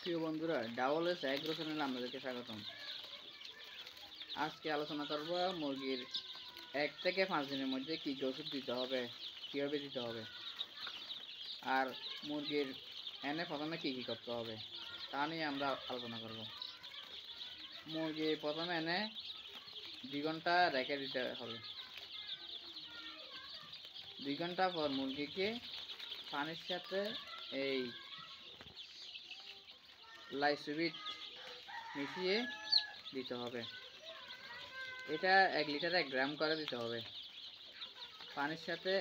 প্রিয় বন্ধুরা, double S agro চ্যানেলে আপনাদেরকে স্বাগতম। আজকে আলোচনা করব মুরগির 1 থেকে 5 দিনের মধ্যে কী কী ওষুধ দিতে হবে, কীভাবে দিতে হবে, আর মুরগির এনে প্রথমে কী কী করতে হবে তা নিয়ে আমরা আলোচনা করব। মুরগি প্রথমে এনে 2 ঘন্টা রেখে দিতে হবে। 2 ঘন্টা পর মুরগিকে পানির সাথে এই লাইসোবিট মিশিয়ে দিতে হবে। এটা 1 লিটার 1 গ্রাম করে দিতে হবে। পানির সাথে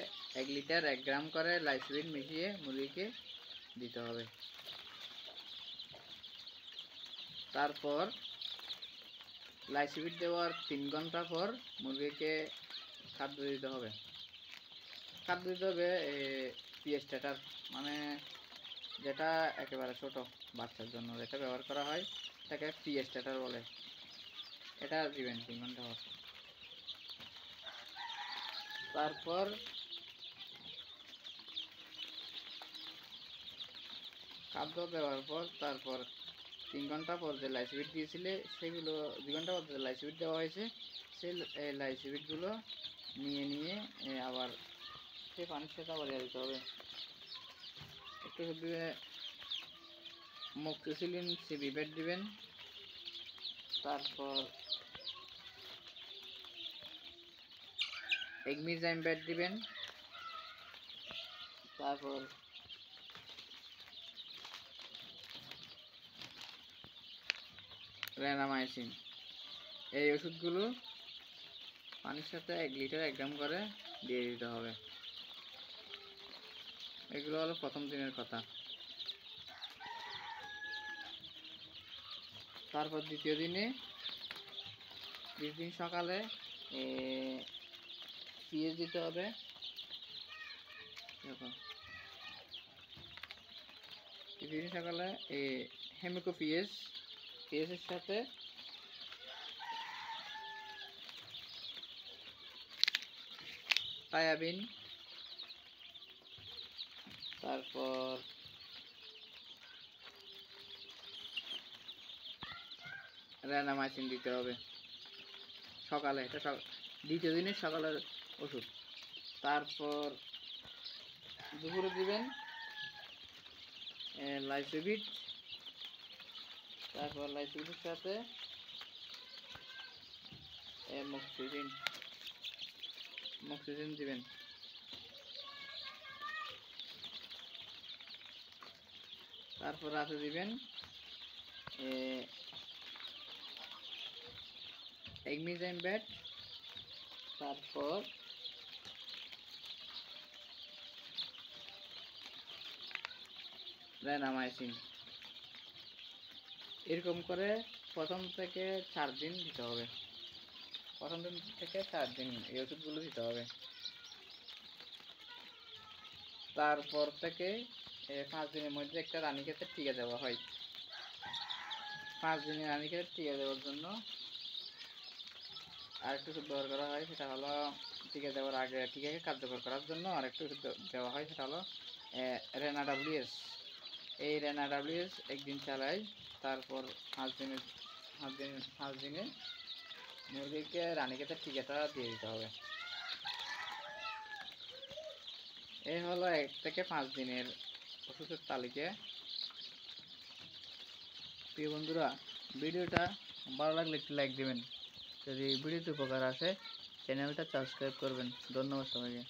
1 লিটার 1 গ্রাম করে লাইসোবিট মিশিয়ে মুরগিকে দিতে হবে। তারপর লাইসোবিট দেওয়ার 3 ঘন্টা পর মুরগিকে খাদ্য দিতে হবে। খাদ্য দিতে হবে পিএসটার, মানে যেটা একেবারে ছোট বাচ্চার জন্য যেটা ব্যবহার করা হয় এটাকে পিএসটার বলে। এটা দিবেন 3 ঘন্টা পর। তারপর খাদ্য দেওয়ার পর তারপর 3 ঘন্টা পর যে লাইসোবিট দিয়েছিলে সেগুলো 2 ঘন্টা পর যে লাইসোবিট দেওয়া হয়েছে সেই লাইসোবিটগুলো নিয়ে আবার সেই পানির সাথে আবার দিতে হবে। একটু মক্সিসিলিন সিবিবেট দিবেন। তারপর এগমিজাইম ব্যাট দিবেন। তারপর রেনামাইসিন। এই ওষুধগুলো পানির সাথে 1 লিটার 1 গ্রাম করে দিয়ে দিতে হবে। এগুলো হলো প্রথম দিনের কথা। তারপর দ্বিতীয় দিন সকালে পিএস দিতে হবে। দ্বিতীয় সকালে হেমিকো পিএসের সাথে টায়াবিন, তারপর রেনামাইসিন দিতে হবে সকালে। এটা দ্বিতীয় দিনের সকালের ওষুধ। তারপর দুপুরে দিবেন লাইসোবিট। তারপর লাইসোবিটের সাথে মক্সিসিন দিবেন। তারপর রাতে দিবেন এগমিজাইম ব্যাট। তারপর রেনামাইসিন। এরকম করে প্রথম থেকে 4 দিন দিতে হবে। প্রথম দিন থেকে 4 দিন এই ওষুধগুলো দিতে হবে। তারপর থেকে 5 দিনের মধ্যে একটা রানীক্ষেতের টিকা দেওয়া হয়। 5 দিনের রানীক্ষেতের টিকা দেওয়ার জন্য আরেকটু ওষুধ ব্যবহার করা হয়। সেটা হলো টিকা দেওয়ার আগে টিকাকে কার্যকর করার জন্য আরেকটু ওষুধ দেওয়া হয়। সেটা হলো রেনাডাব্লিউএস। এই রেনাডাব্লিউএস 1 দিন চালাই। তারপর 5 দিনে মুরগিকে রানীক্ষেতের টিকাটা দিয়ে দিতে হবে। এই হলো 1 থেকে 5 দিনের ওষুধের তালিকা। প্রিয় বন্ধুরা, ভিডিওটা ভালো লাগলে একটু লাইক দিবেন। যদি ভিডিওতে উপকার আসে চ্যানেলটা সাবস্ক্রাইব করবেন। ধন্যবাদ সবাইকে।